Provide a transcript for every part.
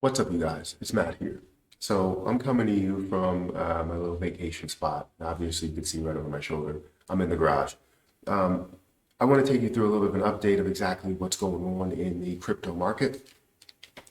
What's up, you guys? It's Matt here. So I'm coming to you from my little vacation spot. Obviously, you can see right over my shoulder. I'm in the garage. Um, I want to take you through a little bit of an update of exactly what's going on in the crypto market,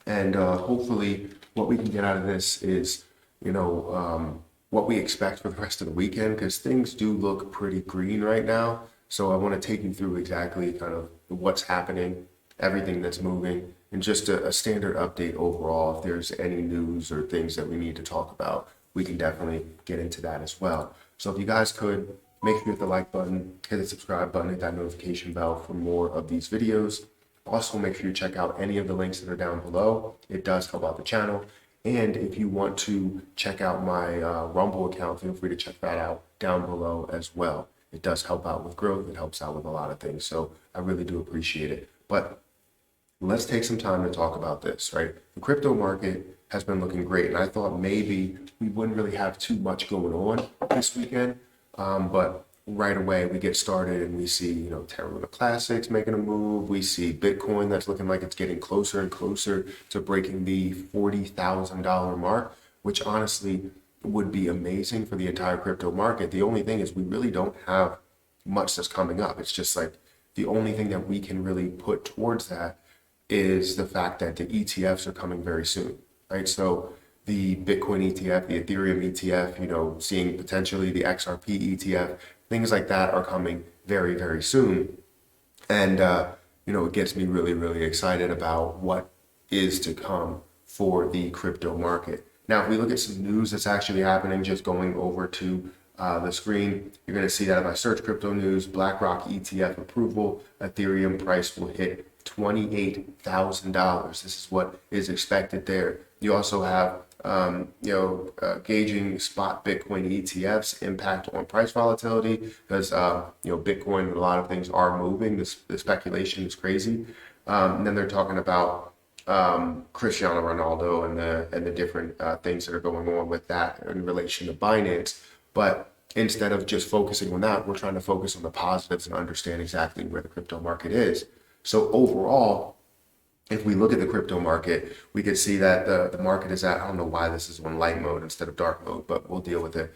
and hopefully, what we can get out of this is, what we expect for the rest of the weekend, because things do look pretty green right now. So I want to take you through exactly kind of what's happening, everything that's moving, and just a standard update overall. If there's any news or things that we need to talk about, we can definitely get into that as well. So if you guys could make sure you hit the like button, hit the subscribe button, hit that notification bell for more of these videos. Also, make sure you check out any of the links that are down below. It does help out the channel. And if you want to check out my Rumble account, feel free to check that out down below as well. It does help out with growth. It helps out with a lot of things. So I really do appreciate it. But let's take some time to talk about this, right? The crypto market has been looking great. And I thought maybe we wouldn't really have too much going on this weekend. But right away we get started and we see, Terra Luna Classics making a move. We see Bitcoin that's looking like it's getting closer and closer to breaking the $40,000 mark, which honestly would be amazing for the entire crypto market. The only thing is we really don't have much that's coming up. It's just like the only thing that we can really put towards that is the fact that the ETFs are coming very soon, right? So the Bitcoin ETF, the Ethereum ETF, seeing potentially the XRP ETF, things like that are coming very, very soon. And, it gets me really, really excited about what is to come for the crypto market. Now, if we look at some news that's actually happening, just going over to the screen, you're going to see that if I search crypto news, BlackRock ETF approval, Ethereum price will hit $28,000. This is what is expected there. You also have, gauging spot Bitcoin ETFs impact on price volatility because, Bitcoin and a lot of things are moving. The speculation is crazy. And then they're talking about Cristiano Ronaldo and the different things that are going on with that in relation to Binance. But instead of just focusing on that, we're trying to focus on the positives and understand exactly where the crypto market is. So overall, if we look at the crypto market, we could see that the market is at, I don't know why this is on light mode instead of dark mode, but we'll deal with it.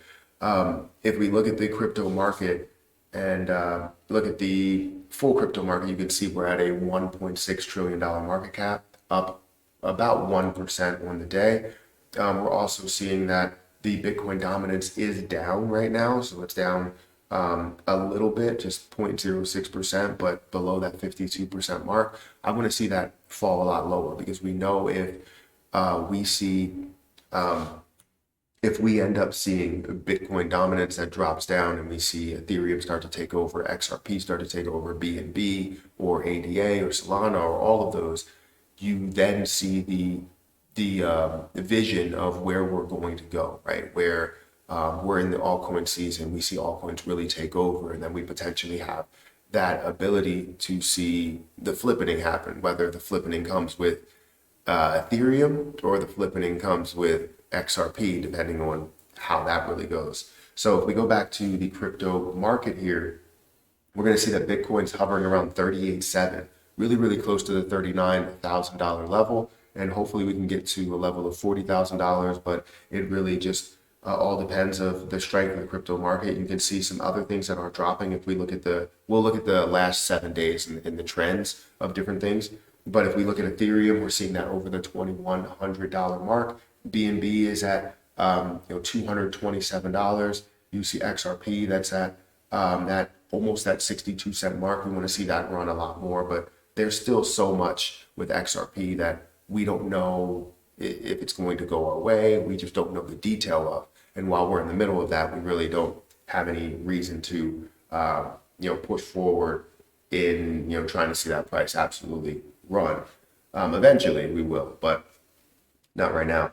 If we look at the crypto market and look at the full crypto market, you can see we're at a $1.6 trillion market cap, up about 1% on the day. We're also seeing that the Bitcoin dominance is down right now. So it's down a little bit, just 0.06%, but below that 52% mark. I want to see that fall a lot lower because we know we see if we end up seeing Bitcoin dominance that drops down and we see Ethereum start to take over, XRP start to take over, BNB or ADA or Solana or all of those, you then see the vision of where we're going to go, right? Where we're in the altcoin season, we see altcoins really take over, and then we potentially have that ability to see the flippening happen, whether the flippening comes with Ethereum or the flippening comes with XRP, depending on how that really goes. So if we go back to the crypto market here, we're going to see that Bitcoin's hovering around 38.7, really, really close to the $39,000 level. And hopefully we can get to a level of $40,000, but it really just all depends of the strength of the crypto market. You can see some other things that are dropping. If we look at we'll look at the last 7 days and the trends of different things. But if we look at Ethereum, we're seeing that over the $2,100 mark. BNB is at $227. You see XRP that's at that almost that 62-cent mark. We want to see that run a lot more, but there's still so much with XRP that we don't know if it's going to go our way. We just don't know the detail of. And while we're in the middle of that, we really don't have any reason to, push forward in, trying to see that price absolutely run. Eventually we will, but not right now.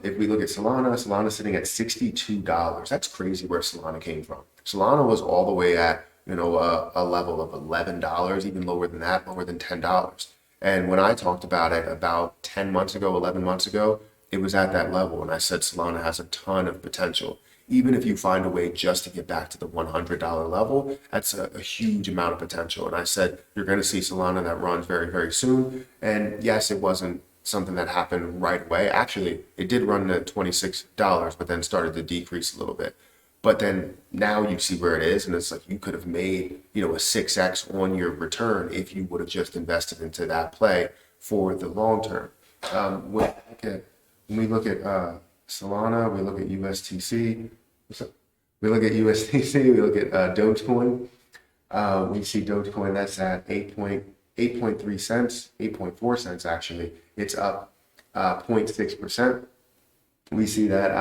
If we look at Solana's sitting at $62. That's crazy where Solana came from. Solana was all the way at, a level of $11, even lower than that, lower than $10. And when I talked about it about 10 months ago, 11 months ago, it was at that level. And I said Solana has a ton of potential. Even if you find a way just to get back to the $100 level, that's a huge amount of potential. And I said, you're going to see Solana that runs very, very soon. And yes, it wasn't something that happened right away. Actually, it did run to $26, but then started to decrease a little bit. But then now you see where it is, and it's like you could have made, a 6x on your return if you would have just invested into that play for the long term. When we look at Solana, we look at USTC, we look at USDC, we look at Dogecoin. We see Dogecoin that's at 8.3 cents, 8.4 cents actually. It's up 0.6%. We see that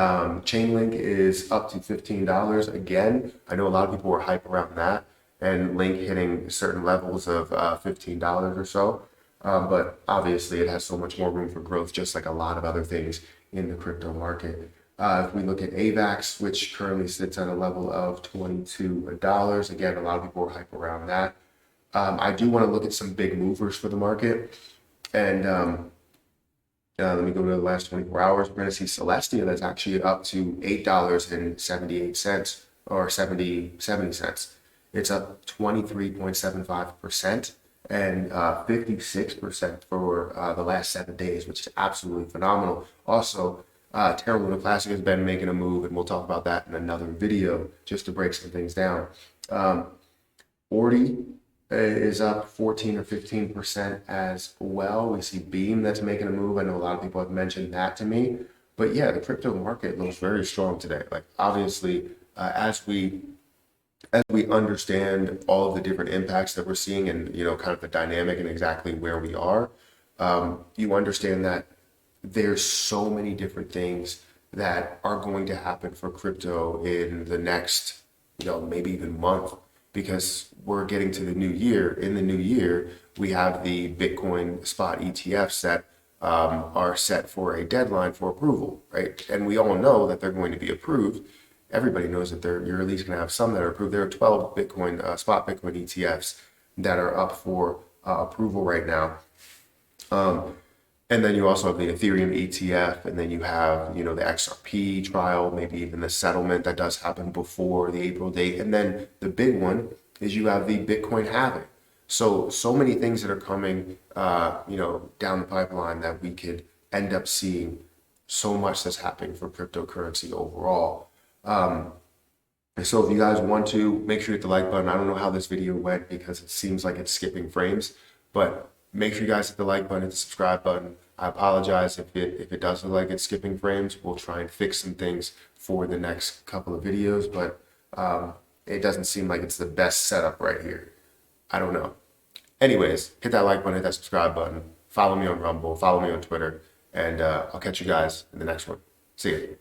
Chainlink is up to $15 again. I know a lot of people were hype around that, and Link hitting certain levels of $15 or so. But obviously, it has so much more room for growth, just like a lot of other things in the crypto market. If we look at AVAX, which currently sits at a level of $22, again, a lot of people were hype around that. I do want to look at some big movers for the market, and let me go to the last 24 hours. We're going to see Celestia that's actually up to $8.78 or 70 cents. It's up 23.75% and 56% for the last 7 days, which is absolutely phenomenal. Also, Terra Luna Classic has been making a move, and we'll talk about that in another video just to break some things down. Ordi is up 14 or 15% as well. We see Beam that's making a move. I know a lot of people have mentioned that to me, but yeah, the crypto market looks very strong today. Like obviously, as we understand all of the different impacts that we're seeing, and kind of the dynamic and exactly where we are, you understand that there's so many different things that are going to happen for crypto in the next, maybe even month, because we're getting to the new year. In the new year, we have the Bitcoin spot ETFs that are set for a deadline for approval, right? And we all know that they're going to be approved. Everybody knows that you're at least going to have some that are approved. There are 12 Bitcoin spot Bitcoin ETFs that are up for approval right now. And then you also have the Ethereum ETF, and then you have, the XRP trial, maybe even the settlement that does happen before the April date. And then the big one is you have the Bitcoin halving. So many things that are coming, down the pipeline that we could end up seeing so much that's happening for cryptocurrency overall. So if you guys want to, make sure you hit the like button. I don't know how this video went because it seems like it's skipping frames, but make sure you guys hit the like button, hit the subscribe button. I apologize if it does look like it's skipping frames. We'll try and fix some things for the next couple of videos, but it doesn't seem like it's the best setup right here. I don't know. Anyways, hit that like button, hit that subscribe button. Follow me on Rumble, follow me on Twitter, and I'll catch you guys in the next one. See you.